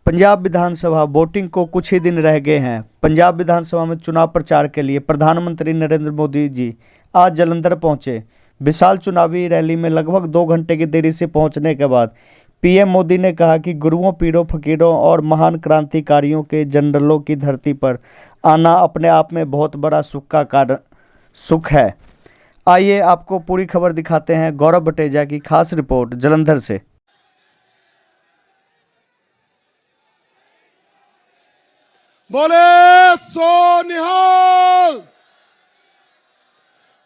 पंजाब विधानसभा voting को कुछ ही दिन रह गए हैं। पंजाब विधानसभा में चुनाव प्रचार के लिए प्रधानमंत्री नरेंद्र मोदी जी आज जालंधर पहुंचे। विशाल चुनावी रैली में लगभग 2 घंटे की देरी से पहुंचने के बाद पीएम मोदी ने कहा कि गुरुओं, पीरों, फकीरों और महान क्रांतिकारियों के जनरलों की धरती पर आना अपने आप में बहुत बड़ा सुख है। आइए आपको पूरी खबर दिखाते हैं। गौरव बटेजा की खास रिपोर्ट जालंधर से। बोले सो निहाल,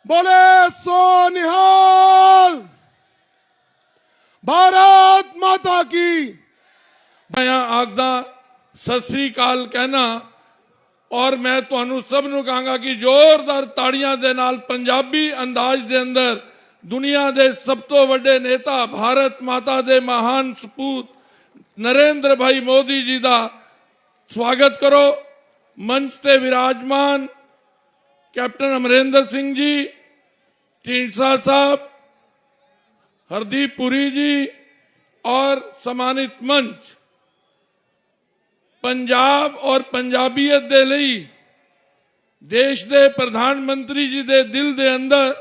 बोले सो निहाल, भारत माता की। मैं आखदा सत श्री अकाल कहना और मैं तुहानू सब नू कहांगा कि जोरदार ताड़ियां दे नाल पंजाबी अंदाज दे अंदर दुनिया दे सब तो वड्डे नेता भारत माता दे महान सपूत नरेंद्र भाई मोदी जी दा स्वागत करो। मंच ते विराजमान कैप्टन अमरिंदर सिंह जी, ढींडसा साहब, हरदीप पुरी जी और सम्मानित मंच, पंजाब और पंजाबीयत दे लई देश दे प्रधानमंत्री जी दे दिल दे अंदर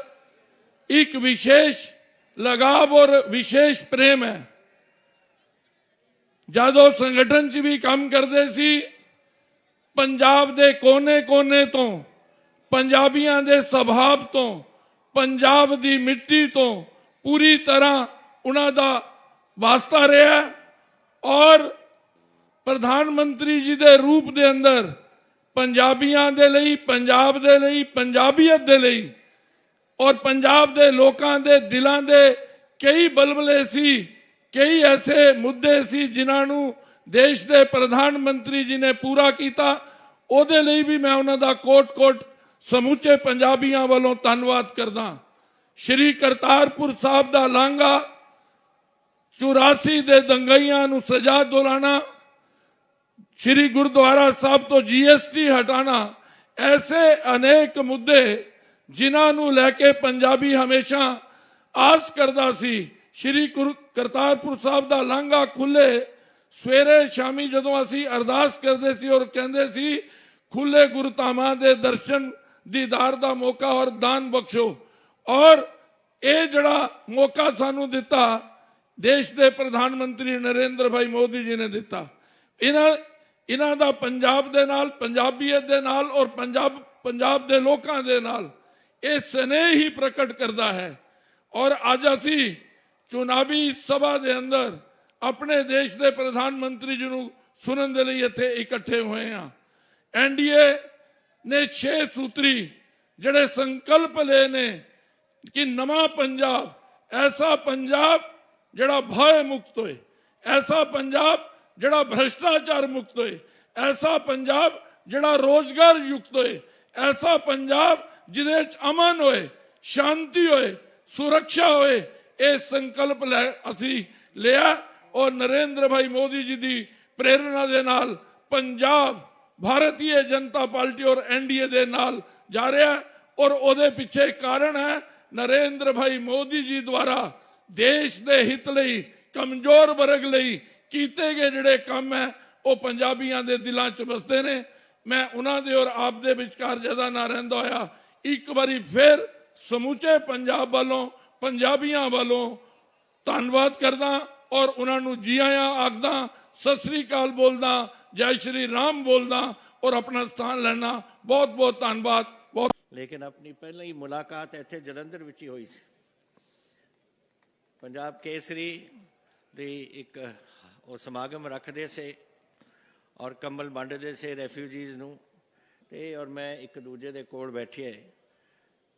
एक विशेष लगाव और विशेष प्रेम है। जादो संगठन च भी काम करते सी, पंजाब दे कोने कोने तो, पंजाबियां दे स्वभाव तो, पंजाब दी मिट्टी तो पूरी तरह उन्हां दा वास्ता रहा और प्रधानमंत्री जी दे रूप दे अंदर पंजाबियां दे लई, पंजाब दे लई, पंजाबीयत दे लई और पंजाब दे लोकां दे दिलां दे कई बलबले सी, कई ऐसे मुद्दे सी जिन्हां नू देश दे प्रधानमंत्री जी ने पूरा किया। ओदे लई भी मैं उन्हां दा कोट कोट समूचे पंजाबियां वालों धन्नवाद करदा। श्री करतारपुर साहब दा लांघा, 84 दे दंगाइयां नू सजा दिलाना, श्री गुरुद्वारा साहब तो जीएसटी हटाना, ऐसे अनेक मुद्दे जिन्हां नू लैके पंजाबी हमेशा आस करदा सी। श्री करतारपुर साहब दा लांघा खुले सवेरे शामी जदों असी अरदास करते सी और कहते सी खुले गुरुधामां दे दर्शन दीदार दा मौका और दान बख्शो, और ये जड़ा मौका सानू दिता देश दे प्रधानमंत्री नरेंद्र भाई मोदी जी ने दिता। इन्हां दा पंजाब दे नाल, पंजाबीयत दे नाल और पंजाब दे लोकां दे नाल ये स्नेह ही प्रकट करता है। और अज असी चुनावी सभा दे अंदर अपने देश दे प्रधानमंत्री जी नू सुनन दे लई इत्थे इकट्ठे हुए हैं। एनडीए ने 6 सूत्री जड़े संकल्प ले ने कि नवा पंजाब, ऐसा पंजाब जड़ा भय मुक्त होए, ऐसा पंजाब जड़ा भ्रष्टाचार मुक्त होए, ऐसा पंजाब जड़ा रोजगार युक्त होए, ऐसा पंजाब जिदे च अमन होए, शांति होए, सुरक्षा होए, ये संकल्प असी लिया और नरेंद्र भाई मोदी जी की प्रेरणा दे नाल पंजाब भारतीय जनता पार्टी और एनडीए दे नाल जा रहा है। और ओदे पीछे कारण है नरेंद्र भाई मोदी जी द्वारा देश दे हित लई, कमजोर वर्ग लई कीते गए जिहड़े काम है वो पंजाबियां दे दिलां च बसदे ने। मैं उन्हां दे और आप दे विचकार ज्यादा ना रहिंदा होया एक बारी फिर समूचे पंजाब वालों, पंजाबियां वालों धन्नवाद करदा और उन्होंने जी आया आखदा, सत श्री अकाल बोलदा, जय श्री राम बोलदा और अपना स्थान लेना। बहुत बहुत धन्यवाद। बहुत लेकिन अपनी पहले ही मुलाकात इत्थे जलंधर विच ही हुई सी। पंजाब केसरी दी एक वो समागम रखते से और कंबल वंडदे से रेफ्यूजीज नूं ते और मैं एक दूजे दे कोल बैठे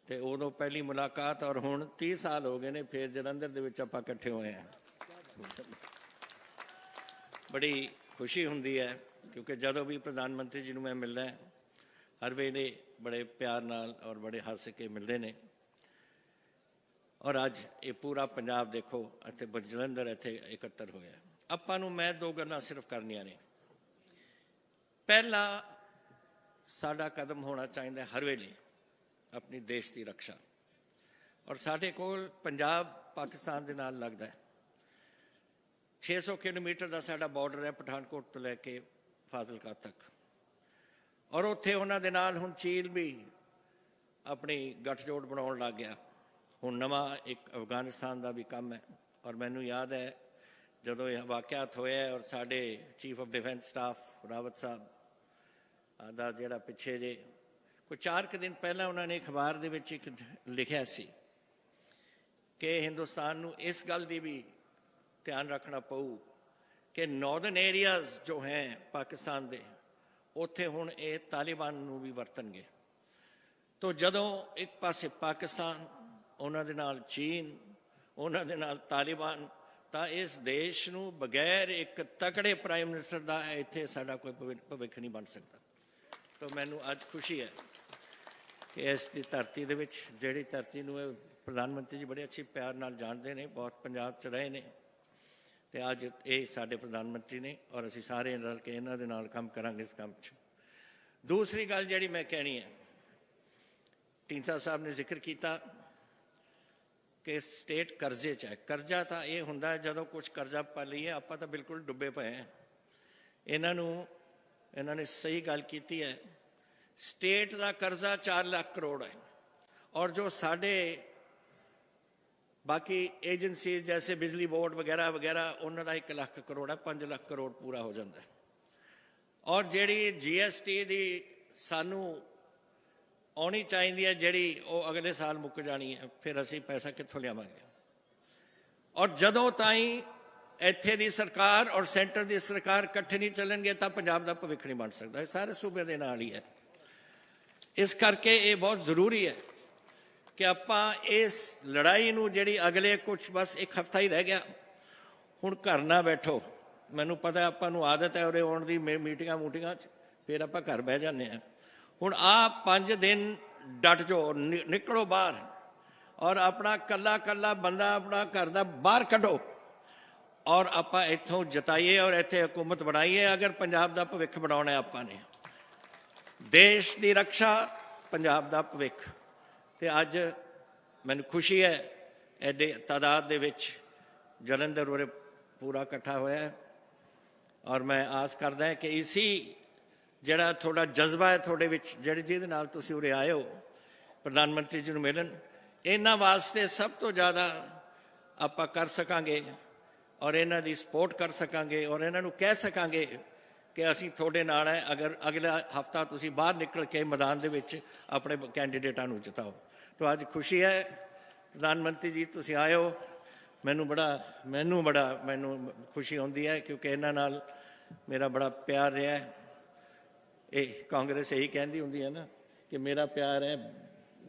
ते उदों पहली मुलाकात और हुण 30 साल हो गए ने फिर जलंधर दे विच आपां इकट्ठे होए हैं। बड़ी खुशी हुंदी है क्योंकि जदों भी प्रधानमंत्री जी नूं मैं मिलदा है हर वेले बड़े प्यार नाल और बड़े हस के मिलते हैं। और अज ये पूरा पंजाब देखो इत्थे जलंधर इत्थे एकत्र होया। आपां नूं मैं 2 गल्लां सिर्फ करनियां ने। पहला साडा कदम होना चाहिए हर वेले अपनी देश की रक्षा, और साडे कोल पंजाब पाकिस्तान दे नाल लगदा है 600 ਕਿਲੋਮੀਟਰ ਦਾ ਸਾਡਾ ਬਾਰਡਰ ਹੈ ਪਠਾਨਕੋਟ ਤੋਂ ਲੈ ਕੇ ਫਾਜ਼ਿਲਕਾ ਤੱਕ, ਔਰ ਉੱਥੇ ਉਹਨਾਂ ਦੇ ਨਾਲ ਹੁਣ ਚੀਨ ਵੀ ਆਪਣੀ ਗੱਠਜੋੜ ਬਣਾਉਣ ਲੱਗ ਗਿਆ। ਹੁਣ ਨਵਾਂ ਇੱਕ ਅਫਗਾਨਿਸਤਾਨ ਦਾ ਵੀ ਕੰਮ ਹੈ। ਔਰ ਮੈਨੂੰ ਯਾਦ ਹੈ ਜਦੋਂ ਇਹ ਵਾਕਿਆਤ ਹੋਇਆ ਔਰ ਸਾਡੇ chief of defence staff Rawat ਸਾਹਿਬ ਦਾ ਜਿਹੜਾ ਪਿੱਛੇ ਜੇ ਕੋਈ 4 ਕੁ ਦਿਨ ਪਹਿਲਾਂ ਉਹਨਾਂ ਨੇ ਅਖਬਾਰ ਦੇ ਵਿੱਚ ਇੱਕ ਲਿਖਿਆ ਸੀ ਕਿ ਹਿੰਦੁਸਤਾਨ ਨੂੰ ਇਸ ਗੱਲ ਦੀ ਵੀ ਧਿਆਨ ਰੱਖਣਾ ਪਊ ਕਿ ਨਾਰਦਰਨ ਏਰੀਆਜ਼ ਜੋ ਹੈ ਪਾਕਿਸਤਾਨ ਦੇ, ਉੱਥੇ ਹੁਣ ਇਹ ਤਾਲਿਬਾਨ ਨੂੰ ਵੀ ਵਰਤਣਗੇ। ਤੋ ਜਦੋਂ ਇੱਕ ਪਾਸੇ ਪਾਕਿਸਤਾਨ, ਉਹਨਾਂ ਦੇ ਨਾਲ ਚੀਨ, ਉਹਨਾਂ ਦੇ ਨਾਲ ਤਾਲਿਬਾਨ, ਤਾਂ ਇਸ ਦੇਸ਼ ਨੂੰ ਬਗੈਰ ਇੱਕ ਤਕੜੇ ਪ੍ਰਾਈਮ ਮਿਨਿਸਟਰ ਦਾ ਇੱਥੇ ਸਾਡਾ ਕੋਈ ਭਵਿੱਖ ਨਹੀਂ ਬਣ ਸਕਦਾ। ਤੋ ਮੈਨੂੰ ਅੱਜ ਖੁਸ਼ੀ ਹੈ ਕਿ ਇਸ ਦੀ ਧਰਤੀ ਦੇ ਵਿੱਚ, ਜਿਹੜੀ ਧਰਤੀ ਨੂੰ ਇਹ ਪ੍ਰਧਾਨ ਮੰਤਰੀ ਜੀ ਬੜੇ ਅੱਛੇ ਪਿਆਰ ਨਾਲ ਜਾਣਦੇ ਨੇ, ਬਹੁਤ ਪੰਜਾਬ 'ਚ ਰਹੇ ਨੇ, ਤੇ ਅੱਜ ਇਹ ਸਾਡੇ ਪ੍ਰਧਾਨ ਮੰਤਰੀ ਨੇ ਔਰ ਅਸੀਂ ਸਾਰੇ ਰਲ ਕੇ ਇਹਨਾਂ ਦੇ ਨਾਲ ਕੰਮ ਕਰਾਂਗੇ ਇਸ ਕੰਮ 'ਚ। ਦੂਸਰੀ ਗੱਲ ਜਿਹੜੀ ਮੈਂ ਕਹਿਣੀ ਹੈ, ਢੀਂਡਸਾ ਸਾਹਿਬ ਨੇ ਜ਼ਿਕਰ ਕੀਤਾ ਕਿ ਸਟੇਟ ਕਰਜ਼ੇ 'ਚ ਹੈ। ਕਰਜ਼ਾ ਤਾਂ ਇਹ ਹੁੰਦਾ ਜਦੋਂ ਕੁਝ ਕਰਜ਼ਾ ਪਾ ਲਈਏ, ਆਪਾਂ ਤਾਂ ਬਿਲਕੁਲ ਡੁੱਬੇ ਪਏ ਹਾਂ। ਇਹਨਾਂ ਨੇ ਸਹੀ ਗੱਲ ਕੀਤੀ ਹੈ। ਸਟੇਟ ਦਾ ਕਰਜ਼ਾ 4 ਲੱਖ ਕਰੋੜ ਹੈ, ਔਰ ਜੋ ਸਾਡੇ बाकी एजेंसी जैसे बिजली बोर्ड वगैरह वगैरह उन्होंने 1 लाख करोड़ है, 5 लाख करोड़ पूरा हो जाता है। और जी GST की सानू आनी चाहिए जी वो अगले साल मुक जानी है, फिर असी पैसा कितों लियावांगे। और जदों ताई इत्थे दी सरकार और सेंटर की सरकार इकट्ठे नहीं चलणगे तो पंजाब का भविख नहीं बन सकता। सारे सूबे के नाल ही है। इस करके ये बहुत जरूरी है कि आपां इस लड़ाई नूं जिहड़ी अगले कुछ बस एक हफ्ता ही रह गया, हुण घर ना बैठो। मैनूं पता है आपां नूं आदत है उरे आउण दी मीटिंगां मूटिंगां च, फिर आपां घर बह जाने हैं। हुण आ 5 दिन डट जाओ, निकलो बाहर और अपना कल्ला कल्ला बंदा अपना घर दा बाहर कढो और आपां इत्थों जताइए और इत्थे हुकूमत बनाइए। अगर पंजाब दा भविख बनाउणा है आपां ने, देश दी रक्षा, पंजाब दा भविख। ਤੇ ਅੱਜ ਮੈਨੂੰ ਖੁਸ਼ੀ ਹੈ ਐਡੇ ਤਾਦਾਦ ਦੇ ਵਿੱਚ ਜਲੰਧਰ ਉਰੇ ਪੂਰਾ ਇਕੱਠਾ ਹੋਇਆ ਔਰ ਮੈਂ ਆਸ ਕਰਦਾ ਹਾਂ ਕਿ ਇਸੀ ਜਿਹੜਾ ਤੁਹਾਡਾ ਜਜ਼ਬਾ ਹੈ ਤੁਹਾਡੇ ਵਿੱਚ, ਜਿਹਦੇ ਨਾਲ ਤੁਸੀਂ ਉਰੇ ਆਏ ਹੋ ਪ੍ਰਧਾਨ ਮੰਤਰੀ ਜੀ ਨੂੰ ਮਿਲਣ, ਇਹਨਾਂ ਵਾਸਤੇ ਸਭ ਤੋਂ ਜ਼ਿਆਦਾ ਆਪਾਂ ਕਰ ਸਕਾਂਗੇ ਔਰ ਇਹਨਾਂ ਦੀ ਸਪੋਰਟ ਕਰ ਸਕਾਂਗੇ ਔਰ ਇਹਨਾਂ ਨੂੰ ਕਹਿ ਸਕਾਂਗੇ कि असी थोड़े नाल है। अगर अगला हफ्ता तुसी बाहर निकल के मैदान दे विच अपने कैंडीडेटां नूं जिताओ। तो अज खुशी है प्रधानमंत्री जी तुसी आए हो, मैनू खुशी होंदी है क्योंकि इन्हां नाल मेरा बड़ा प्यार रहा है। ये कांग्रेस यही कहती होंदी है ना कि मेरा प्यार है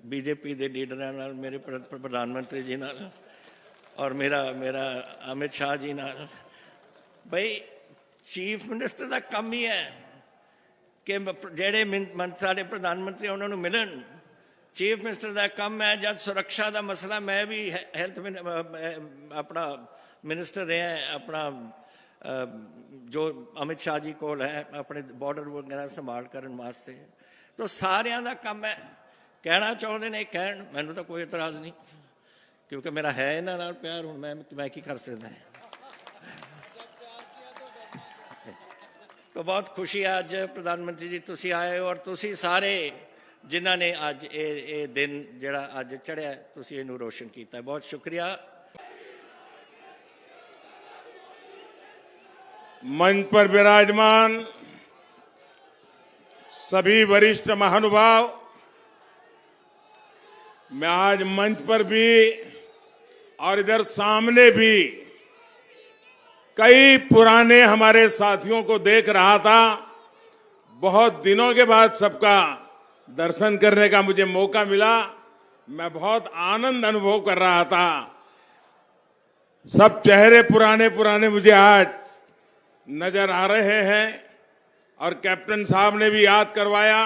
बीजेपी के लीडरां नाल, मेरे प्रधानमंत्री जी नाल और मेरा अमित शाह जी नाल। भाई चीफ मिनिस्टर का काम ही है कि जेड़े सारे प्रधानमंत्री उन्होंने मिलन। चीफ मिनिस्टर का काम है जब सुरक्षा का मसला, मैं भी हेल्थ अपना मिनिस्टर रहा है, अपना जो अमित शाह जी को है अपने बॉर्डर वगैरह संभाल करने वास्ते, तो सारिया का काम है। कहना चाहते ने कहन, मैनू तो कोई इतराज़ नहीं क्योंकि मेरा है इन्हां नाल प्यार। हुण मैं की कर सकता है। तो बहुत खुशी है अज प्रधानमंत्री जी तुसी आए हो और तुसी सारे जिन्हों ने अज ये दिन जिहड़ा अज चढ़िया तुसी इहनूं रोशन किया, बहुत शुक्रिया। मंच पर विराजमान सभी वरिष्ठ महानुभाव, मैं आज मंच पर भी और इधर सामने भी कई पुराने हमारे साथियों को देख रहा था। बहुत दिनों के बाद सबका दर्शन करने का मुझे मौका मिला। मैं बहुत आनंद अनुभव कर रहा था। सब चेहरे पुराने पुराने मुझे आज नजर आ रहे हैं और कैप्टन साहब ने भी याद करवाया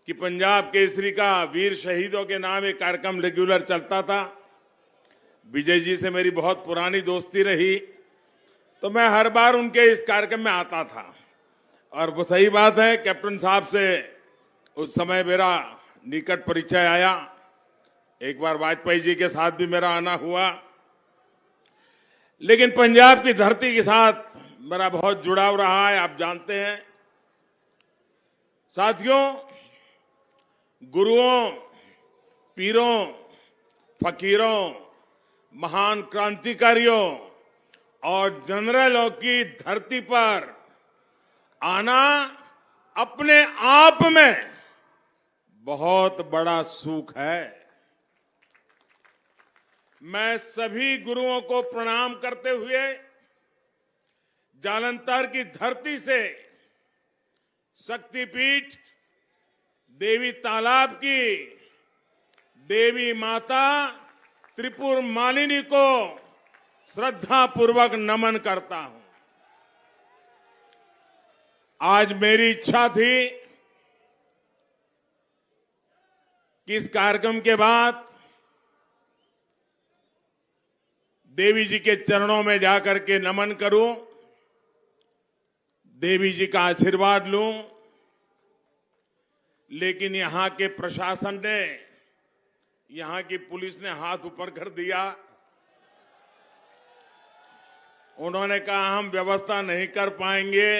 कि पंजाब केसरी का वीर शहीदों के नाम एक कार्यक्रम रेगुलर चलता था। विजय जी से मेरी बहुत पुरानी दोस्ती रही, तो मैं हर बार उनके इस कार्यक्रम में आता था। और वो सही बात है, कैप्टन साहब से उस समय मेरा निकट परिचय आया। एक बार वाजपेयी जी के साथ भी मेरा आना हुआ। लेकिन पंजाब की धरती के साथ मेरा बहुत जुड़ाव रहा है, आप जानते हैं। साथियों, गुरुओं, पीरों, फकीरों, महान क्रांतिकारियों और जनरलों की धरती पर आना अपने आप में बहुत बड़ा सुख है। मैं सभी गुरुओं को प्रणाम करते हुए जालंधर की धरती से शक्तिपीठ देवी तालाब की देवी माता त्रिपुर मालिनी को श्रद्धापूर्वक नमन करता हूं। आज मेरी इच्छा थी कि इस कार्यक्रम के बाद देवी जी के चरणों में जाकर के नमन करूं, देवी जी का आशीर्वाद लूं, लेकिन यहां के प्रशासन ने, यहां की पुलिस ने हाथ ऊपर कर दिया। उन्होंने कहा हम व्यवस्था नहीं कर पाएंगे,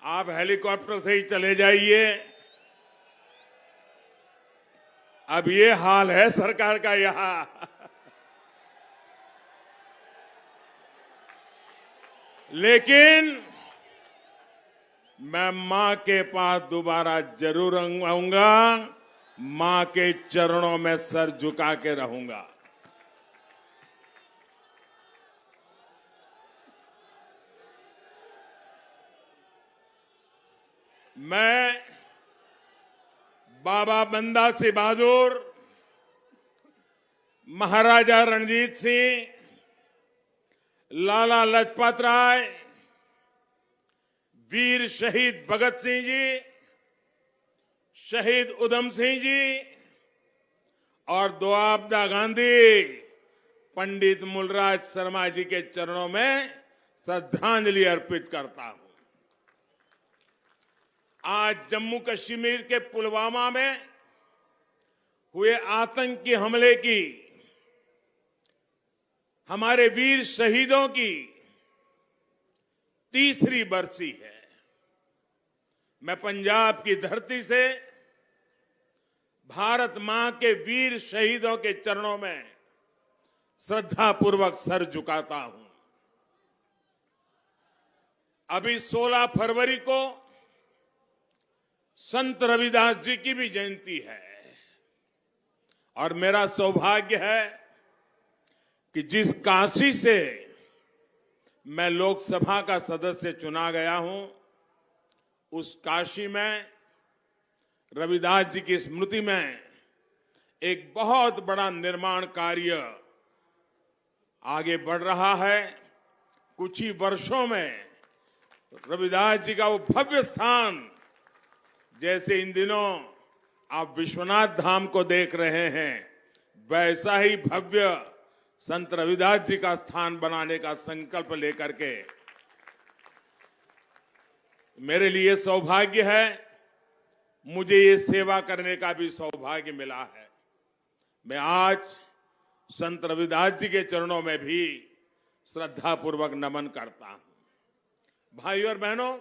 आप हेलीकॉप्टर से ही चले जाइए। अब ये हाल है सरकार का यहां। लेकिन मैं मां के पास दोबारा जरूर आऊंगा, मां के चरणों में सर झुका के रहूंगा। मैं बाबा बंदा सिंह बहादुर, महाराजा रणजीत सिंह, लाला लाजपत राय, वीर शहीद भगत सिंह जी, शहीद उधम सिंह जी और दोआबदा गांधी पंडित मूलराज शर्मा जी के चरणों में श्रद्धांजलि अर्पित करता हूं। आज जम्मू कश्मीर के पुलवामा में हुए आतंकी हमले की हमारे वीर शहीदों की तीसरी बरसी है। मैं पंजाब की धरती से भारत मां के वीर शहीदों के चरणों में श्रद्धापूर्वक सर झुकाता हूं। अभी 16 फरवरी को संत रविदास जी की भी जयंती है और मेरा सौभाग्य है कि जिस काशी से मैं लोकसभा का सदस्य चुना गया हूं, उस काशी में रविदास जी की स्मृति में एक बहुत बड़ा निर्माण कार्य आगे बढ़ रहा है। कुछ ही वर्षों में रविदास जी का वो भव्य स्थान, जैसे इन दिनों आप विश्वनाथ धाम को देख रहे हैं, वैसा ही भव्य संत रविदास जी का स्थान बनाने का संकल्प लेकर के मेरे लिए सौभाग्य है, मुझे ये सेवा करने का भी सौभाग्य मिला है। मैं आज संत रविदास जी के चरणों में भी श्रद्धापूर्वक नमन करता हूं। भाइयों और बहनों,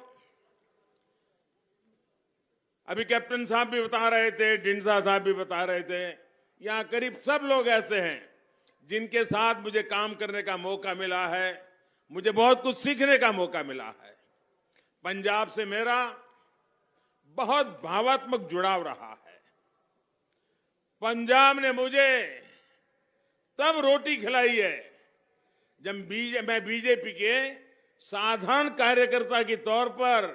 अभी कैप्टन साहब भी बता रहे थे, डिंडसा साहब भी बता रहे थे, यहां करीब सब लोग ऐसे हैं जिनके साथ मुझे काम करने का मौका मिला है, मुझे बहुत कुछ सीखने का मौका मिला है। पंजाब से मेरा बहुत भावात्मक जुड़ाव रहा है। पंजाब ने मुझे तब रोटी खिलाई है जब मैं बीजेपी के साधारण कार्यकर्ता के तौर पर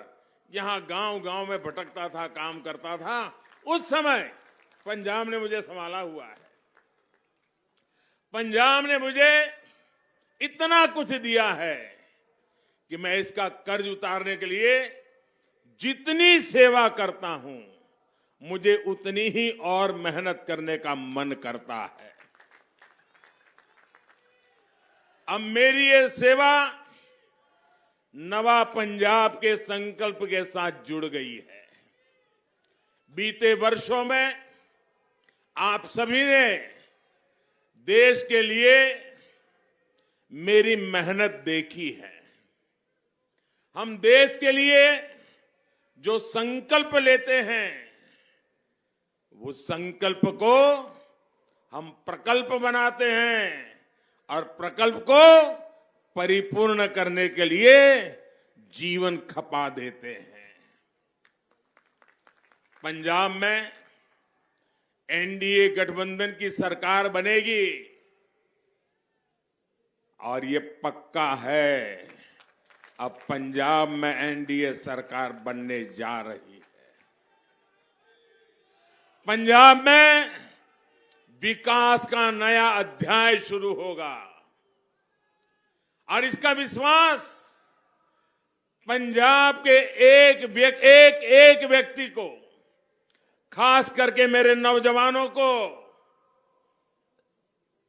यहां गांव-गांव में भटकता था, काम करता था। उस समय पंजाब ने मुझे संभाला हुआ है। पंजाब ने मुझे इतना कुछ दिया है कि मैं इसका कर्ज उतारने के लिए जितनी सेवा करता हूं, मुझे उतनी ही और मेहनत करने का मन करता है। अब मेरी ये सेवा नवा पंजाब के संकल्प के साथ जुड़ गई है। बीते वर्षों में आप सभी ने देश के लिए मेरी मेहनत देखी है। हम देश के लिए जो संकल्प लेते हैं, वो संकल्प को हम प्रकल्प बनाते हैं और प्रकल्प को परिपूर्ण करने के लिए जीवन खपा देते हैं। पंजाब में एनडीए गठबंधन की सरकार बनेगी और ये पक्का है, अब पंजाब में एनडीए सरकार बनने जा रही है। पंजाब में विकास का नया अध्याय शुरू होगा और इसका विश्वास पंजाब के एक व्यक्ति को, खास करके मेरे नौजवानों को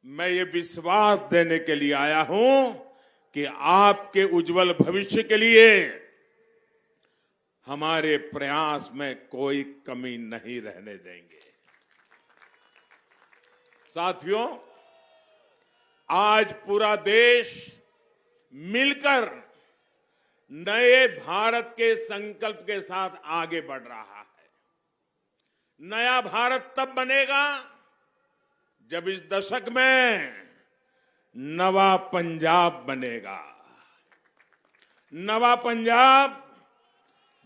मैं ये विश्वास देने के लिए आया हूं कि आपके उज्जवल भविष्य के लिए हमारे प्रयास में कोई कमी नहीं रहने देंगे। साथियों, आज पूरा देश मिलकर नए भारत के संकल्प के साथ आगे बढ़ रहा है। नया भारत तब बनेगा जब इस दशक में नवा पंजाब बनेगा। नवा पंजाब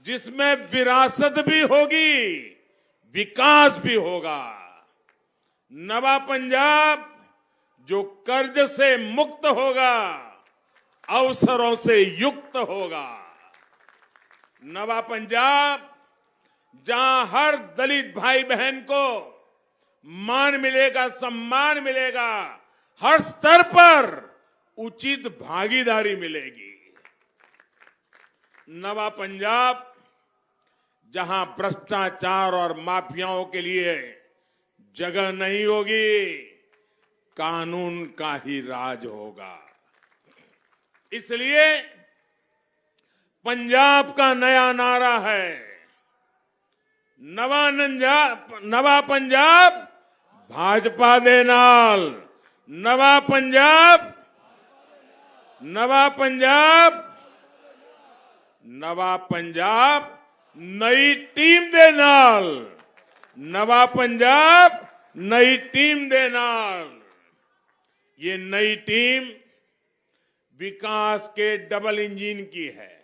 जिसमें विरासत भी होगी, विकास भी होगा। नवा पंजाब जो कर्ज से मुक्त होगा, अवसरों से युक्त होगा। नवा पंजाब जहां हर दलित भाई बहन को मान मिलेगा, सम्मान मिलेगा, हर स्तर पर उचित भागीदारी मिलेगी। नवा पंजाब जहां भ्रष्टाचार और माफियाओं के लिए जगह नहीं होगी, कानून का ही राज होगा। इसलिए पंजाब का नया नारा है, नवा पंजाब भाजपा दे नाल। नवा पंजाब, नवा पंजाब, नवा पंजाब नई टीम दे नाल। नवा पंजाब नई टीम दे नाल। ये नई टीम विकास के डबल इंजन की है।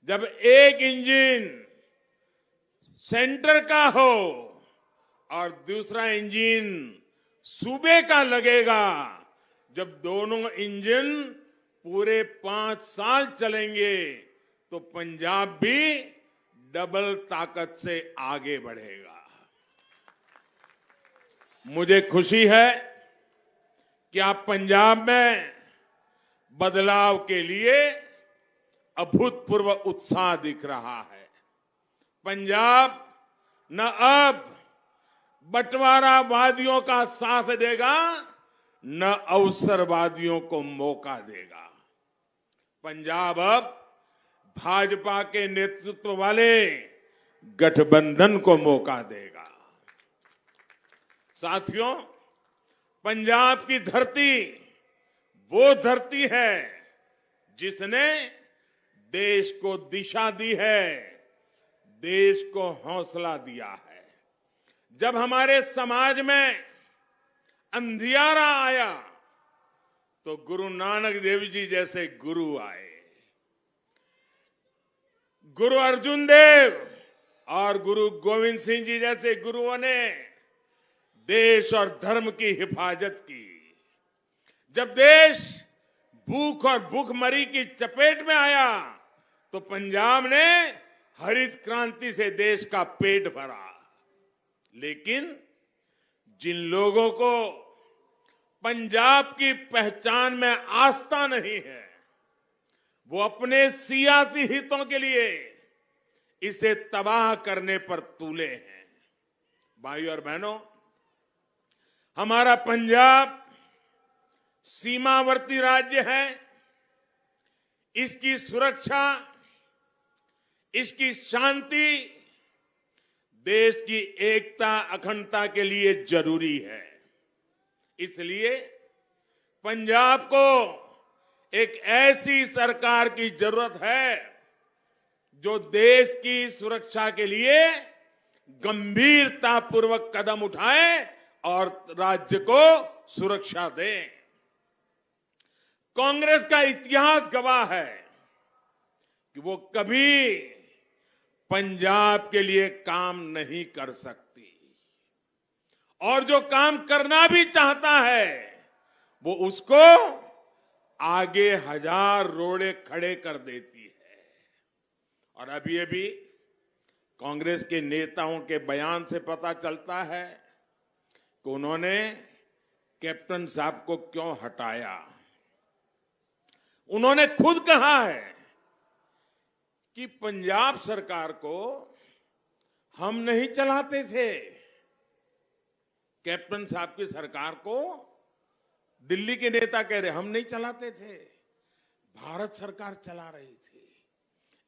जब एक इंजन सेंटर का हो और दूसरा इंजन सूबे का लगेगा, जब दोनों इंजन पूरे 5 साल चलेंगे तो पंजाब भी डबल ताकत से आगे बढ़ेगा। मुझे खुशी है कि आप पंजाब में बदलाव के लिए अभूतपूर्व उत्साह दिख रहा है। पंजाब न अब बंटवारावादियों का साथ देगा, न अवसरवादियों को मौका देगा। पंजाब अब भाजपा के नेतृत्व वाले गठबंधन को मौका देगा। साथियों, पंजाब की धरती वो धरती है जिसने देश को दिशा दी है, देश को हौसला दिया है। जब हमारे समाज में अंधियारा आया तो गुरु नानक देव जी जैसे गुरु आए। गुरु अर्जुन देव और गुरु गोविंद सिंह जी जैसे गुरुओं ने देश और धर्म की हिफाजत की। जब देश भूख और भूखमरी की चपेट में आया तो पंजाब ने हरित क्रांति से देश का पेट भरा। लेकिन जिन लोगों को पंजाब की पहचान में आस्था नहीं है, वो अपने सियासी हितों के लिए इसे तबाह करने पर तुले हैं। भाइयों और बहनों, हमारा पंजाब सीमावर्ती राज्य है। इसकी सुरक्षा, इसकी शांति देश की एकता अखंडता के लिए जरूरी है। इसलिए पंजाब को एक ऐसी सरकार की जरूरत है जो देश की सुरक्षा के लिए गंभीरतापूर्वक कदम उठाए और राज्य को सुरक्षा दे। कांग्रेस का इतिहास गवाह है कि वो कभी पंजाब के लिए काम नहीं कर सकती और जो काम करना भी चाहता है वो उसको आगे हजार रोड़े खड़े कर देती है। और अभी अभी कांग्रेस के नेताओं के बयान से पता चलता है कि उन्होंने कैप्टन साहब को क्यों हटाया। उन्होंने खुद कहा है कि पंजाब सरकार को हम नहीं चलाते थे, कैप्टन साहब की सरकार को दिल्ली के नेता कह रहे हम नहीं चलाते थे, भारत सरकार चला रही थी।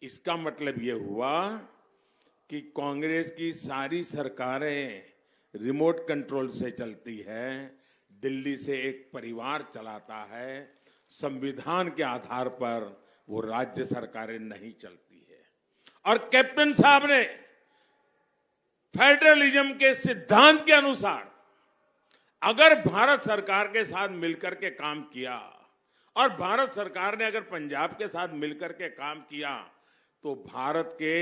इसका मतलब यह हुआ कि कांग्रेस की सारी सरकारें रिमोट कंट्रोल से चलती है, दिल्ली से एक परिवार चलाता है, संविधान के आधार पर वो राज्य सरकारें नहीं चलती है। और कैप्टन साहब ने फेडरलिज्म के सिद्धांत के अनुसार अगर भारत सरकार के साथ मिलकर के काम किया और भारत सरकार ने अगर पंजाब के साथ मिलकर के काम किया तो भारत के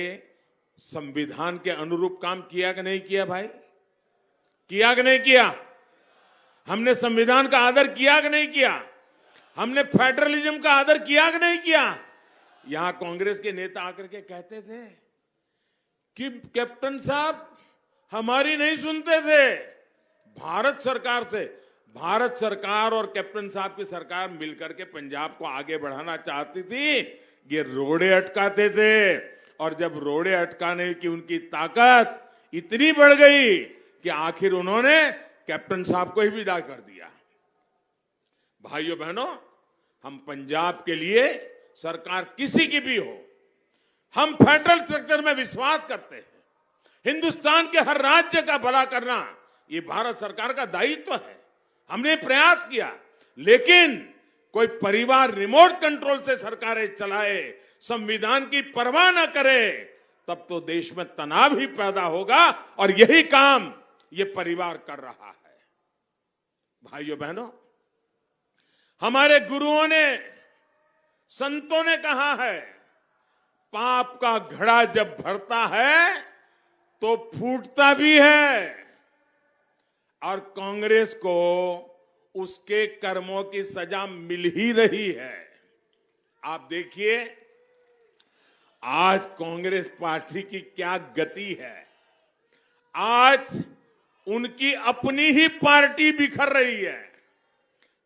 संविधान के अनुरूप काम किया कि नहीं किया भाई? किया कि नहीं किया? हमने संविधान का आदर किया कि नहीं किया? हमने फेडरलिज्म का आदर किया कि नहीं किया? यहां कांग्रेस के नेता आकर के कहते थे कि कैप्टन साहब हमारी नहीं सुनते थे, भारत सरकार और कैप्टन साहब की सरकार मिलकर के पंजाब को आगे बढ़ाना चाहती थी। ये रोड़े अटकाते थे और जब रोड़े अटकाने की उनकी ताकत इतनी बढ़ गई कि आखिर उन्होंने कैप्टन साहब को ही विदा कर दिया। भाइयों बहनों, हम पंजाब के लिए सरकार किसी की भी हो, हम फेडरल स्ट्रक्चर में विश्वास करते हैं। हिंदुस्तान के हर राज्य का भला करना ये भारत सरकार का दायित्व है। हमने प्रयास किया, लेकिन कोई परिवार रिमोट कंट्रोल से सरकारें चलाए, संविधान की परवाह न करे, तब तो देश में तनाव ही पैदा होगा और यही काम ये परिवार कर रहा है। भाइयों बहनों, हमारे गुरुओं ने, संतों ने कहा है, पाप का घड़ा जब भरता है तो फूटता भी है और कांग्रेस को उसके कर्मों की सजा मिल ही रही है। आप देखिए आज कांग्रेस पार्टी की क्या गति है। आज उनकी अपनी ही पार्टी बिखर रही है।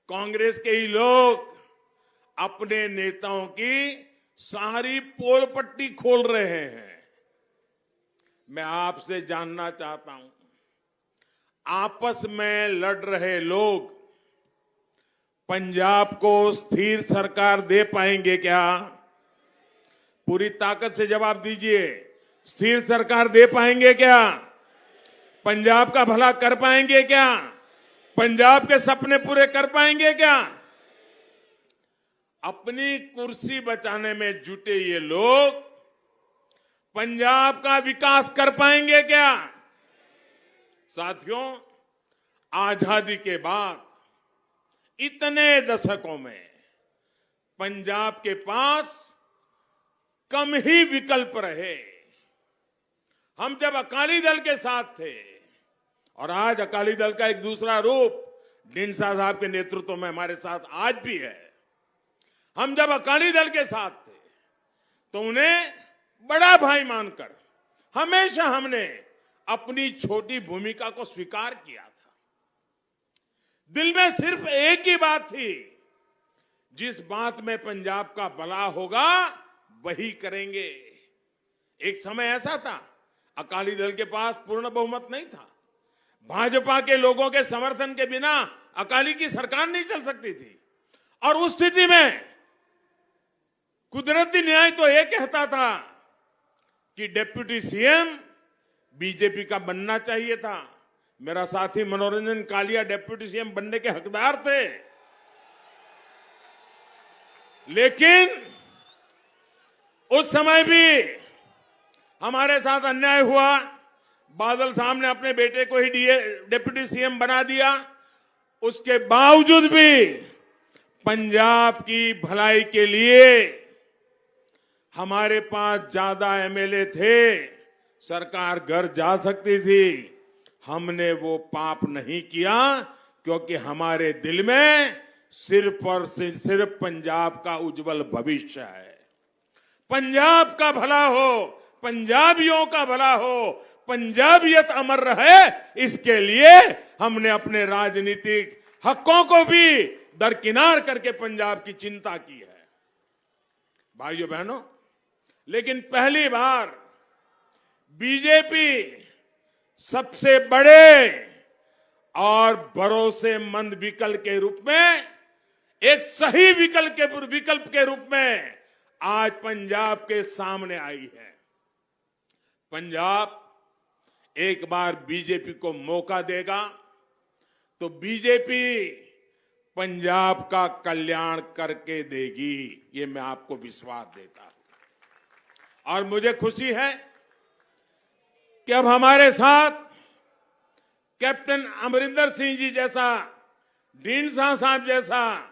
कांग्रेस के ही लोग अपने नेताओं की सारी पोल पट्टी खोल रहे हैं। मैं आपसे जानना चाहता हूं, आपस में लड़ रहे लोग पंजाब को स्थिर सरकार दे पाएंगे क्या? पूरी ताकत से जवाब दीजिए। स्थिर सरकार दे पाएंगे क्या? पंजाब का भला कर पाएंगे क्या? पंजाब के सपने पूरे कर पाएंगे क्या? अपनी कुर्सी बचाने में जुटे ये लोग पंजाब का विकास कर पाएंगे क्या? साथियों, आजादी के बाद इतने दशकों में पंजाब के पास कम ही विकल्प रहे। हम जब अकाली दल के साथ थे और आज अकाली दल का एक दूसरा रूप ढींडसा साहब के नेतृत्व में हमारे साथ आज भी है। हम जब अकाली दल के साथ थे तो उन्हें बड़ा भाई मानकर हमेशा हमने अपनी छोटी भूमिका को स्वीकार किया था। दिल में सिर्फ एक ही बात थी, जिस बात में पंजाब का भला होगा वही करेंगे। एक समय ऐसा था, अकाली दल के पास पूर्ण बहुमत नहीं था। भाजपा के लोगों के समर्थन के बिना अकाली की सरकार नहीं चल सकती थी। और उस स्थिति में कुदरती न्याय तो ये कहता था कि डिप्टी सीएम बीजेपी का बनना चाहिए था। मेरा साथी मनोरंजन कालिया डिप्टी सीएम बनने के हकदार थे। लेकिन उस समय भी हमारे साथ अन्याय हुआ। बादल साहब ने अपने बेटे को ही डिप्टी सीएम बना दिया। उसके बावजूद भी पंजाब की भलाई के लिए हमारे पास ज्यादा एमएलए थे, सरकार घर जा सकती थी। हमने वो पाप नहीं किया क्योंकि हमारे दिल में सिर्फ और सिर्फ पंजाब का उज्जवल भविष्य है। पंजाब का भला हो, पंजाबियों का भला हो, पंजाबियत अमर रहे, इसके लिए हमने अपने राजनीतिक हकों को भी दरकिनार करके पंजाब की चिंता की है। भाइयों बहनों, लेकिन पहली बार बीजेपी सबसे बड़े और भरोसेमंद विकल्प के रूप में, एक सही विकल्प के रूप में आज पंजाब के सामने आई है। पंजाब एक बार बीजेपी को मौका देगा तो बीजेपी पंजाब का कल्याण करके देगी, ये मैं आपको विश्वास देता हूं। और मुझे खुशी है कि अब हमारे साथ कैप्टन अमरिंदर सिंह जी जैसा, ढींडसा साहब जैसा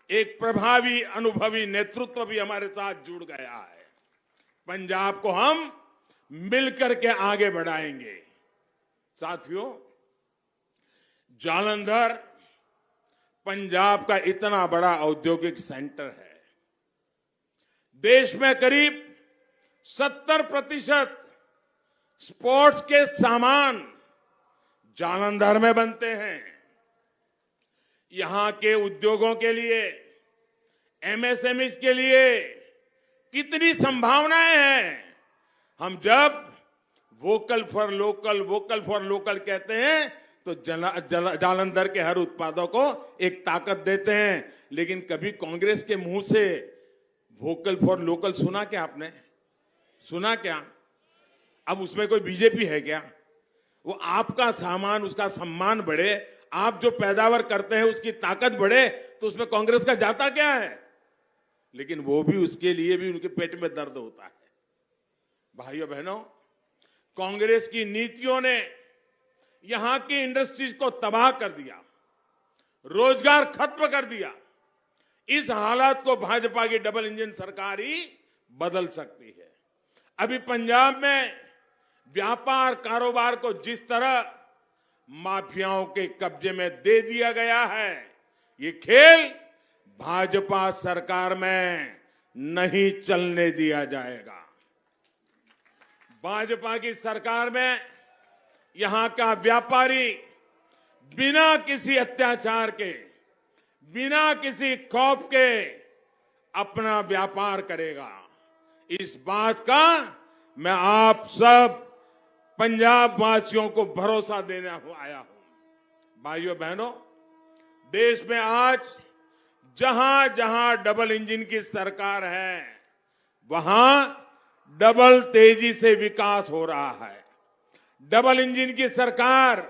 एक प्रभावी अनुभवी नेतृत्व भी हमारे साथ जुड़ गया है। पंजाब को हम मिलकर के आगे बढ़ाएंगे। साथियों, जालंधर पंजाब का इतना बड़ा औद्योगिक सेंटर है। देश में करीब 70% स्पोर्ट्स के सामान जालंधर में बनते हैं। यहां के उद्योगों के लिए, एमएसएमईज के लिए कितनी संभावनाएं हैं। हम जब वोकल फॉर लोकल कहते हैं तो जालंधर के हर उत्पादों को एक ताकत देते हैं। लेकिन कभी कांग्रेस के मुंह से वोकल फॉर लोकल सुना क्या आपने? सुना क्या? अब उसमें कोई बीजेपी है क्या? वो आपका सामान, उसका सम्मान बढ़े, आप जो पैदावार करते हैं उसकी ताकत बढ़े, तो उसमें कांग्रेस का जाता क्या है? लेकिन वो भी, उसके लिए भी उनके पेट में दर्द होता है। भाइयों बहनों, कांग्रेस की नीतियों ने यहां की इंडस्ट्रीज को तबाह कर दिया, रोजगार खत्म कर दिया। इस हालात को भाजपा की डबल इंजन सरकार ही बदल सकती है। अभी पंजाब में व्यापार कारोबार को जिस तरह माफियाओं के कब्जे में दे दिया गया है, ये खेल भाजपा सरकार में नहीं चलने दिया जाएगा। भाजपा की सरकार में यहां का व्यापारी बिना किसी अत्याचार के, बिना किसी खौफ के अपना व्यापार करेगा। इस बात का मैं आप सब पंजाब वासियों को भरोसा देने आया हूं। भाइयों बहनों, देश में आज जहां जहां डबल इंजन की सरकार है, वहां डबल तेजी से विकास हो रहा है। डबल इंजन की सरकार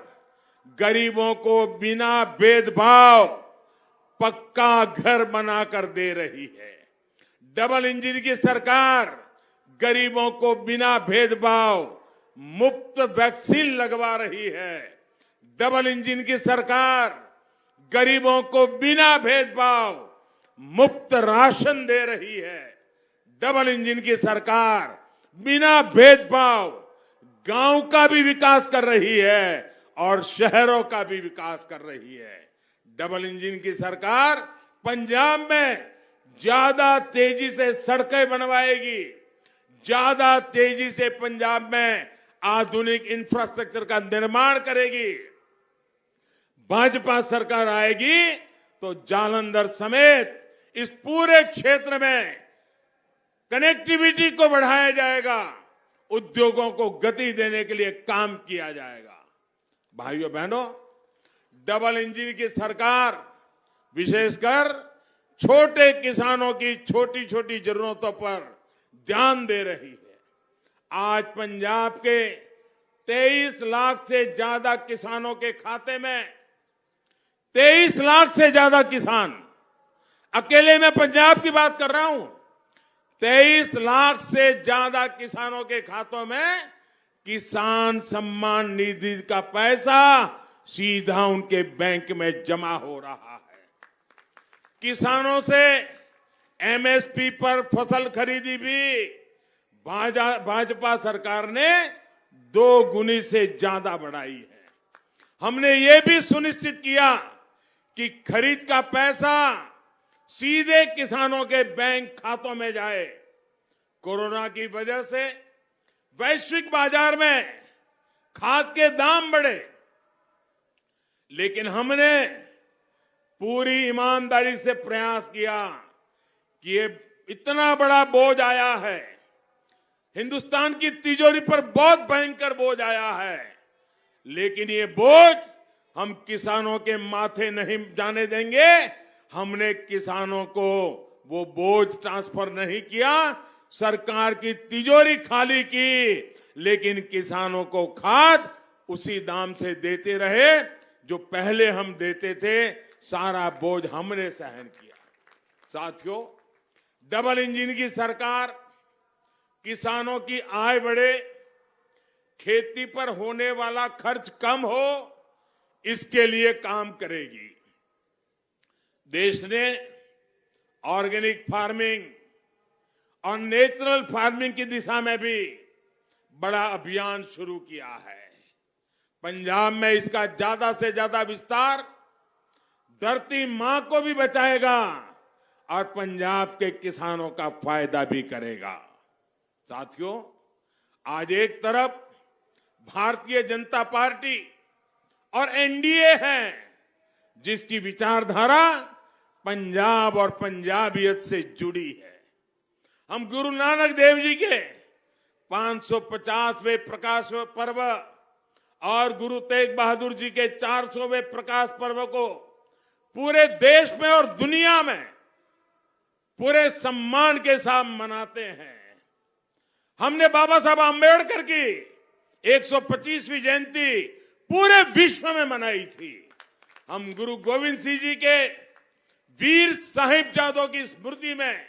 गरीबों को बिना भेदभाव पक्का घर बनाकर दे रही है। डबल इंजन की सरकार गरीबों को बिना भेदभाव मुफ्त वैक्सीन लगवा रही है। डबल इंजन की सरकार गरीबों को बिना भेदभाव मुफ्त राशन दे रही है। डबल इंजन की सरकार बिना भेदभाव गांव का भी विकास कर रही है और शहरों का भी विकास कर रही है। डबल इंजन की सरकार पंजाब में ज्यादा तेजी से सड़कें बनवाएगी, ज्यादा तेजी से पंजाब में आधुनिक इंफ्रास्ट्रक्चर का निर्माण करेगी। भाजपा सरकार आएगी तो जालंधर समेत इस पूरे क्षेत्र में कनेक्टिविटी को बढ़ाया जाएगा, उद्योगों को गति देने के लिए काम किया जाएगा। भाइयों बहनों, डबल इंजन की सरकार विशेषकर छोटे किसानों की छोटी छोटी जरूरतों पर ध्यान दे रही है। आज पंजाब के 23 लाख से ज्यादा किसानों के खाते में 23 लाख से ज्यादा किसान अकेले मैं पंजाब की बात कर रहा हूं। 23 लाख से ज्यादा किसानों के खातों में किसान सम्मान निधि का पैसा सीधा उनके बैंक में जमा हो रहा है। किसानों से एमएसपी पर फसल खरीदी भी भाजपा सरकार ने 2 गुनी से ज्यादा बढ़ाई है। हमने ये भी सुनिश्चित किया कि खरीद का पैसा सीधे किसानों के बैंक खातों में जाए। कोरोना की वजह से वैश्विक बाजार में खाद के दाम बढ़े, लेकिन हमने पूरी ईमानदारी से प्रयास किया कि ये इतना बड़ा बोझ आया है, हिंदुस्तान की तिजोरी पर बहुत भयंकर बोझ आया है, लेकिन ये बोझ हम किसानों के माथे नहीं जाने देंगे। हमने किसानों को वो बोझ ट्रांसफर नहीं किया, सरकार की तिजोरी खाली की, लेकिन किसानों को खाद उसी दाम से देते रहे जो पहले हम देते थे। सारा बोझ हमने सहन किया। साथियों, डबल इंजन की सरकार किसानों की आय बढ़े, खेती पर होने वाला खर्च कम हो, इसके लिए काम करेगी। देश ने ऑर्गेनिक फार्मिंग और नेचुरल फार्मिंग की दिशा में भी बड़ा अभियान शुरू किया है। पंजाब में इसका ज्यादा से ज्यादा विस्तार धरती मां को भी बचाएगा और पंजाब के किसानों का फायदा भी करेगा। साथियों, आज एक तरफ भारतीय जनता पार्टी और एनडीए है, जिसकी विचारधारा पंजाब और पंजाबियत से जुड़ी है। हम गुरु नानक देव जी के 550वें प्रकाश पर्व और गुरु तेग बहादुर जी के 400वें प्रकाश पर्व को पूरे देश में और दुनिया में पूरे सम्मान के साथ मनाते हैं। हमने बाबा साहब आंबेडकर की 125वीं जयंती पूरे विश्व में मनाई थी। हम गुरु गोविंद सिंह जी के वीर साहिबजादों की स्मृति में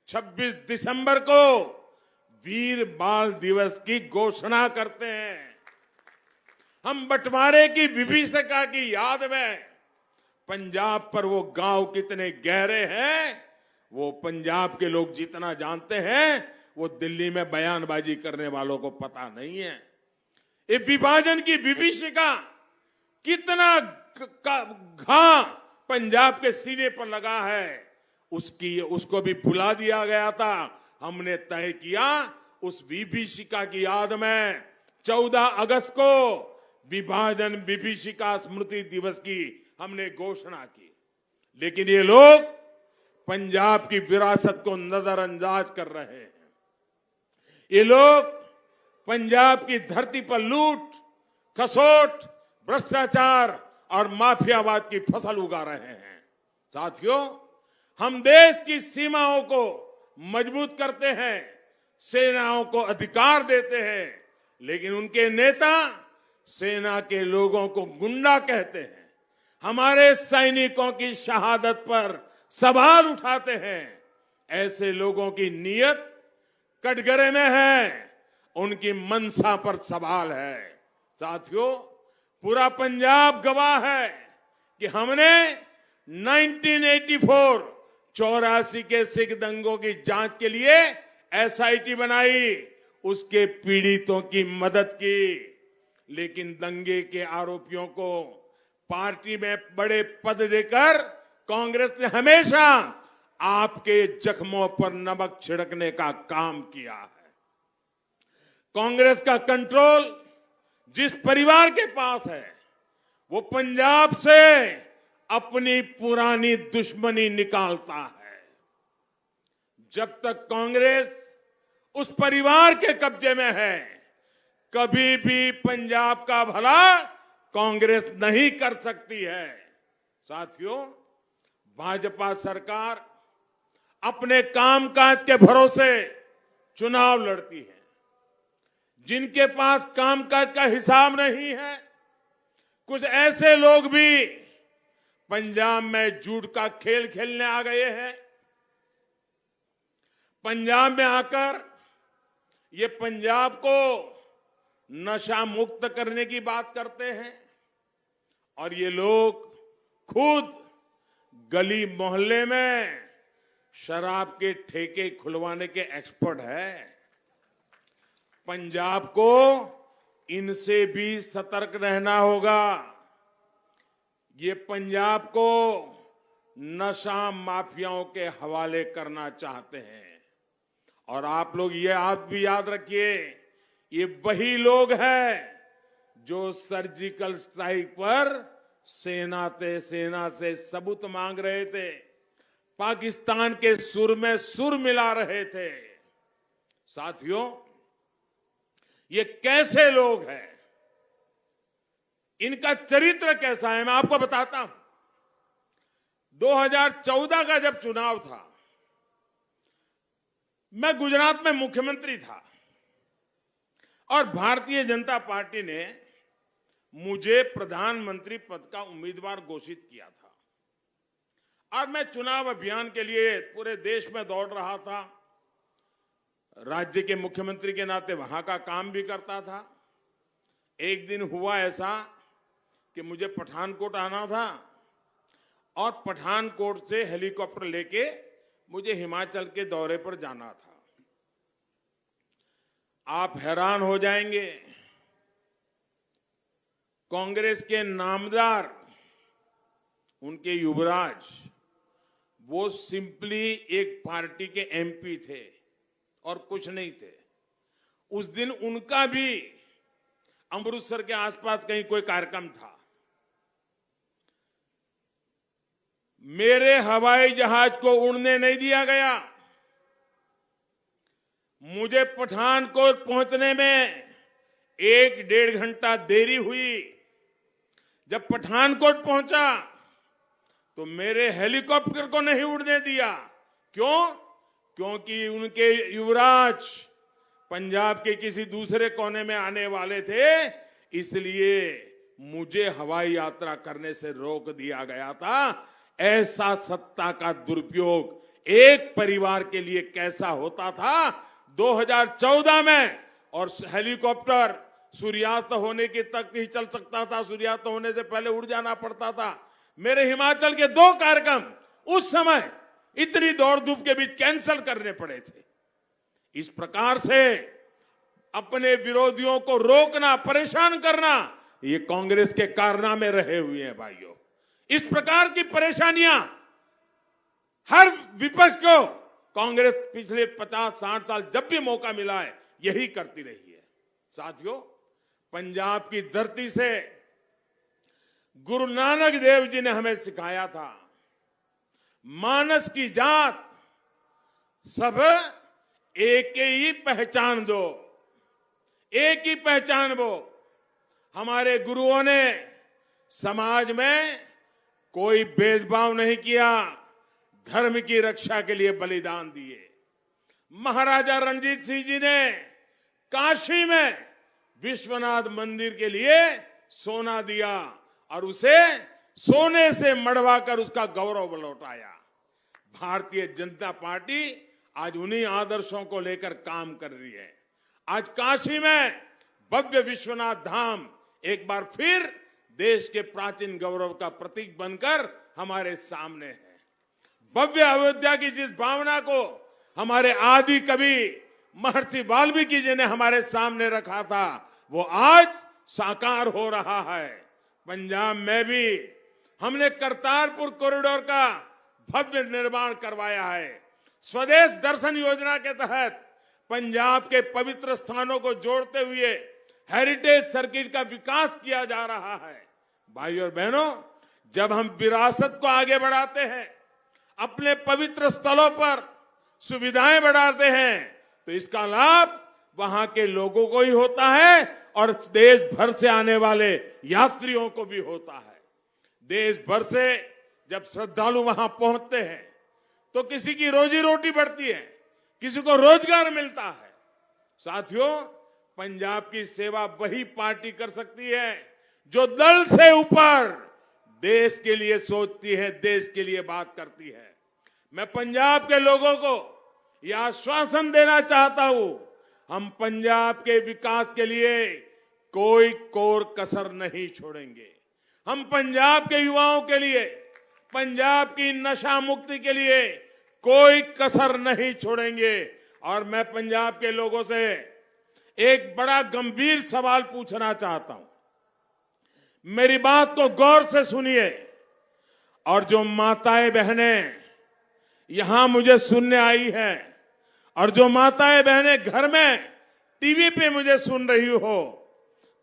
26 दिसंबर को वीर बाल दिवस की घोषणा करते हैं। हम बंटवारे की विभीषिका की याद में पंजाब पर वो गांव कितने गहरे हैं, वो पंजाब के लोग जितना जानते हैं, वो दिल्ली में बयानबाजी करने वालों को पता नहीं है। ये विभाजन की विभीषिका कितना घा पंजाब के सीने पर लगा है, उसको भी भुला दिया गया था। हमने तय किया उस विभीषिका की याद में 14 अगस्त को विभाजन विभीषिका स्मृति दिवस की हमने घोषणा की। लेकिन ये लोग पंजाब की विरासत को नजरअंदाज कर रहे हैं। ये लोग पंजाब की धरती पर लूट, खसोट, भ्रष्टाचार और माफियावाद की फसल उगा रहे हैं। साथियों, हम देश की सीमाओं को मजबूत करते हैं, सेनाओं को अधिकार देते हैं, लेकिन उनके नेता सेना के लोगों को गुंडा कहते हैं। हमारे सैनिकों की शहादत पर सवाल उठाते हैं। ऐसे लोगों की नीयत कटघरे में है, उनकी मनसा पर सवाल है। साथियों, पूरा पंजाब गवाह है कि हमने 1984 के सिख दंगों की जांच के लिए एसआईटी बनाई, उसके पीड़ितों की मदद की, लेकिन दंगे के आरोपियों को पार्टी में बड़े पद देकर कांग्रेस ने हमेशा आपके जख्मों पर नमक छिड़कने का काम किया है। कांग्रेस का कंट्रोल जिस परिवार के पास है, वो पंजाब से अपनी पुरानी दुश्मनी निकालता है। जब तक कांग्रेस उस परिवार के कब्जे में है, कभी भी पंजाब का भला कांग्रेस नहीं कर सकती है। साथियों, भाजपा सरकार अपने कामकाज के भरोसे चुनाव लड़ती है। जिनके पास कामकाज का हिसाब नहीं है, कुछ ऐसे लोग भी पंजाब में झूठ का खेल खेलने आ गए हैं। पंजाब में आकर ये पंजाब को नशा मुक्त करने की बात करते हैं और ये लोग खुद गली मोहल्ले में शराब के ठेके खुलवाने के एक्सपर्ट हैं। पंजाब को इनसे भी सतर्क रहना होगा। ये पंजाब को नशा माफियाओं के हवाले करना चाहते हैं और आप लोग ये आप भी याद रखिए, ये वही लोग हैं जो सर्जिकल स्ट्राइक पर सेना से सबूत मांग रहे थे, पाकिस्तान के सुर में सुर मिला रहे थे। साथियों, ये कैसे लोग हैं, इनका चरित्र कैसा है, मैं आपको बताता हूं। 2014 का जब चुनाव था, मैं गुजरात में मुख्यमंत्री था और भारतीय जनता पार्टी ने मुझे प्रधानमंत्री पद का उम्मीदवार घोषित किया था और मैं चुनाव अभियान के लिए पूरे देश में दौड़ रहा था। राज्य के मुख्यमंत्री के नाते वहां का काम भी करता था। एक दिन हुआ ऐसा कि मुझे पठानकोट आना था और पठानकोट से हेलीकॉप्टर लेके मुझे हिमाचल के दौरे पर जाना था। आप हैरान हो जाएंगे, कांग्रेस के नामदार, उनके युवराज, वो सिंपली एक पार्टी के एमपी थे और कुछ नहीं थे। उस दिन उनका भी अमृतसर के आसपास कहीं कोई कार्यक्रम था। मेरे हवाई जहाज को उड़ने नहीं दिया गया। मुझे पठानकोट पहुंचने में 1-1.5 घंटा देरी हुई। जब पठानकोट पहुंचा तो मेरे हेलीकॉप्टर को नहीं उड़ने दिया। क्यों? क्योंकि उनके युवराज पंजाब के किसी दूसरे कोने में आने वाले थे, इसलिए मुझे हवाई यात्रा करने से रोक दिया गया था। ऐसा सत्ता का दुरुपयोग एक परिवार के लिए कैसा होता था 2014 में। और हेलीकॉप्टर सूर्यास्त होने की तक ही चल सकता था, सूर्यास्त होने से पहले उड़ जाना पड़ता था। मेरे हिमाचल के 2 कार्यक्रम उस समय इतनी दौड़ धूप के बीच कैंसिल करने पड़े थे। इस प्रकार से अपने विरोधियों को रोकना, परेशान करना, ये कांग्रेस के कारनामे रहे हुए हैं भाइयों। इस प्रकार की परेशानियां हर विपक्ष को कांग्रेस पिछले 50-60 साल जब भी मौका मिला है यही करती रही है। साथियों, पंजाब की धरती से गुरु नानक देव जी ने हमें सिखाया था, मानस की जात सब एक ही पहचान दो, एक ही पहचान वो। हमारे गुरुओं ने समाज में कोई भेदभाव नहीं किया, धर्म की रक्षा के लिए बलिदान दिए। महाराजा रणजीत सिंह जी ने काशी में विश्वनाथ मंदिर के लिए सोना दिया और उसे सोने से मढ़वाकर उसका गौरव लौटाया। भारतीय जनता पार्टी आज उन्हीं आदर्शों को लेकर काम कर रही है। आज काशी में भव्य विश्वनाथ धाम एक बार फिर देश के प्राचीन गौरव का प्रतीक बनकर हमारे सामने है। भव्य अयोध्या की जिस भावना को हमारे आदि कवि महर्षि वाल्मीकि जी ने हमारे सामने रखा था, वो आज साकार हो रहा है। पंजाब में भी हमने करतारपुर कॉरिडोर का भव्य निर्माण करवाया है। स्वदेश दर्शन योजना के तहत पंजाब के पवित्र स्थानों को जोड़ते हुए हेरिटेज सर्किट का विकास किया जा रहा है। भाइयों और बहनों, जब हम विरासत को आगे बढ़ाते हैं, अपने पवित्र स्थलों पर सुविधाएं बढ़ाते हैं, तो इसका लाभ वहां के लोगों को ही होता है और देश भर से आने वाले यात्रियों को भी होता है। देश भर से जब श्रद्धालु वहां पहुंचते हैं तो किसी की रोजी रोटी बढ़ती है, किसी को रोजगार मिलता है। साथियों, पंजाब की सेवा वही पार्टी कर सकती है जो दल से ऊपर देश के लिए सोचती है, देश के लिए बात करती है। मैं पंजाब के लोगों को यह आश्वासन देना चाहता हूं, हम पंजाब के विकास के लिए कोई कोर कसर नहीं छोड़ेंगे। हम पंजाब के युवाओं के लिए, पंजाब की नशा मुक्ति के लिए कोई कसर नहीं छोड़ेंगे। और मैं पंजाब के लोगों से एक बड़ा गंभीर सवाल पूछना चाहता हूं। मेरी बात को गौर से सुनिए, और जो माताएं बहनें यहां मुझे सुनने आई हैं, और जो माताएं बहनें घर में टीवी पे मुझे सुन रही हो,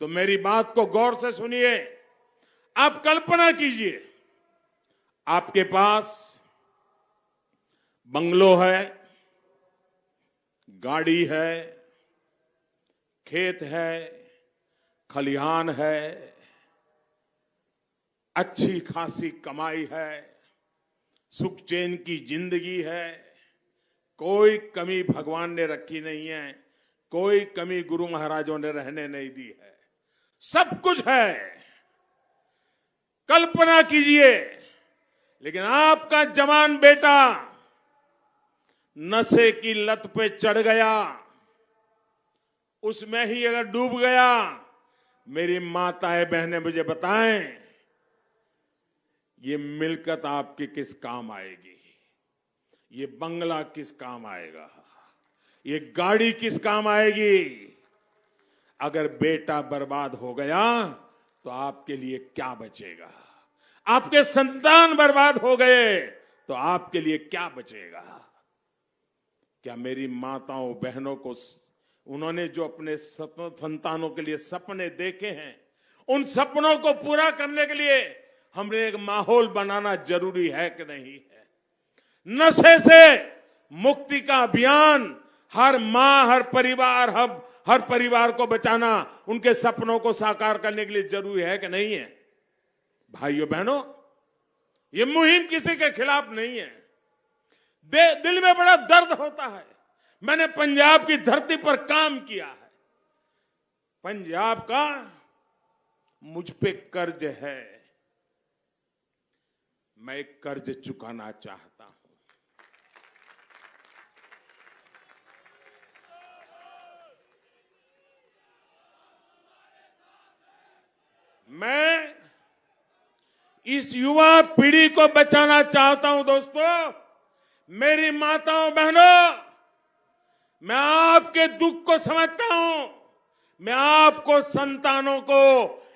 तो मेरी बात को गौर से सुनिए। आप कल्पना कीजिए, आपके पास बंगलो है, गाड़ी है, खेत है, खलिहान है, अच्छी खासी कमाई है, सुख चैन की जिंदगी है, कोई कमी भगवान ने रखी नहीं है, कोई कमी गुरु महाराजों ने रहने नहीं दी है, सब कुछ है। कल्पना कीजिए, लेकिन आपका जवान बेटा नशे की लत पे चढ़ गया, उसमें ही अगर डूब गया, मेरी माताएं बहनें मुझे बताएं, ये मिलकत आपकी किस काम आएगी? ये बंगला किस काम आएगा? ये गाड़ी किस काम आएगी? अगर बेटा बर्बाद हो गया तो आपके लिए क्या बचेगा? आपके संतान बर्बाद हो गए तो आपके लिए क्या बचेगा? क्या मेरी माताओं बहनों को, उन्होंने जो अपने संतानों के लिए सपने देखे हैं, उन सपनों को पूरा करने के लिए हमने एक माहौल बनाना जरूरी है कि नहीं है? नशे से मुक्ति का अभियान, हर मां, हर परिवार को बचाना, उनके सपनों को साकार करने के लिए जरूरी है कि नहीं है? भाइयों बहनों, ये मुहिम किसी के खिलाफ नहीं है। दिल में बड़ा दर्द होता है। मैंने पंजाब की धरती पर काम किया है। पंजाब का मुझ पे कर्ज है, मैं कर्ज चुकाना चाहता हूं। मैं इस युवा पीढ़ी को बचाना चाहता हूं। दोस्तों, मेरी माताओं बहनों, मैं आपके दुख को समझता हूं। मैं आपको, संतानों को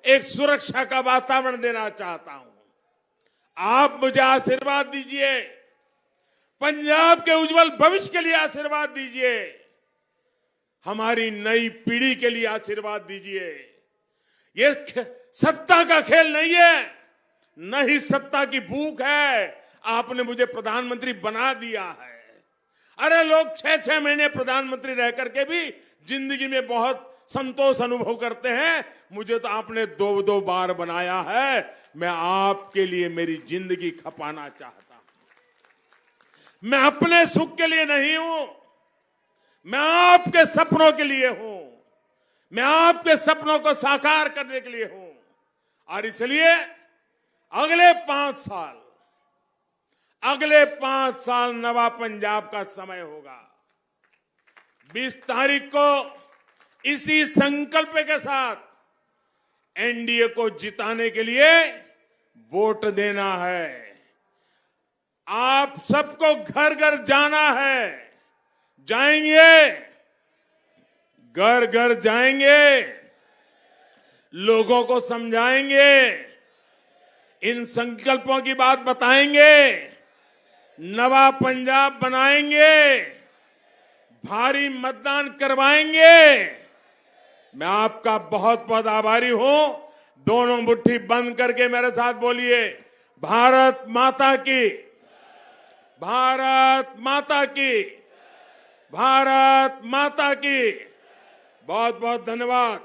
एक सुरक्षा का वातावरण देना चाहता हूं। आप मुझे आशीर्वाद दीजिए, पंजाब के उज्जवल भविष्य के लिए आशीर्वाद दीजिए, हमारी नई पीढ़ी के लिए आशीर्वाद दीजिए। ये सत्ता का खेल नहीं है, न ही सत्ता की भूख है। आपने मुझे प्रधानमंत्री बना दिया है। अरे लोग 6-6 महीने प्रधानमंत्री रह करके भी जिंदगी में बहुत संतोष अनुभव करते हैं। मुझे तो आपने 2-2 बार बनाया है। मैं आपके लिए मेरी जिंदगी खपाना चाहता हूं। मैं अपने सुख के लिए नहीं हूं, मैं आपके सपनों के लिए हूं। मैं आपके सपनों को साकार करने के लिए हूं। और इसलिए अगले 5 साल नवा पंजाब का समय होगा। 20 तारीख को इसी संकल्प के साथ एनडीए को जिताने के लिए वोट देना है। आप सबको घर घर जाना है। जाएंगे, घर घर जाएंगे, लोगों को समझाएंगे, इन संकल्पों की बात बताएंगे, नवा पंजाब बनाएंगे, भारी मतदान करवाएंगे। मैं आपका बहुत बहुत आभारी हूं। दोनों मुट्ठी बंद करके मेरे साथ बोलिए, भारत माता की, भारत माता की, भारत माता की। बहुत बहुत धन्यवाद।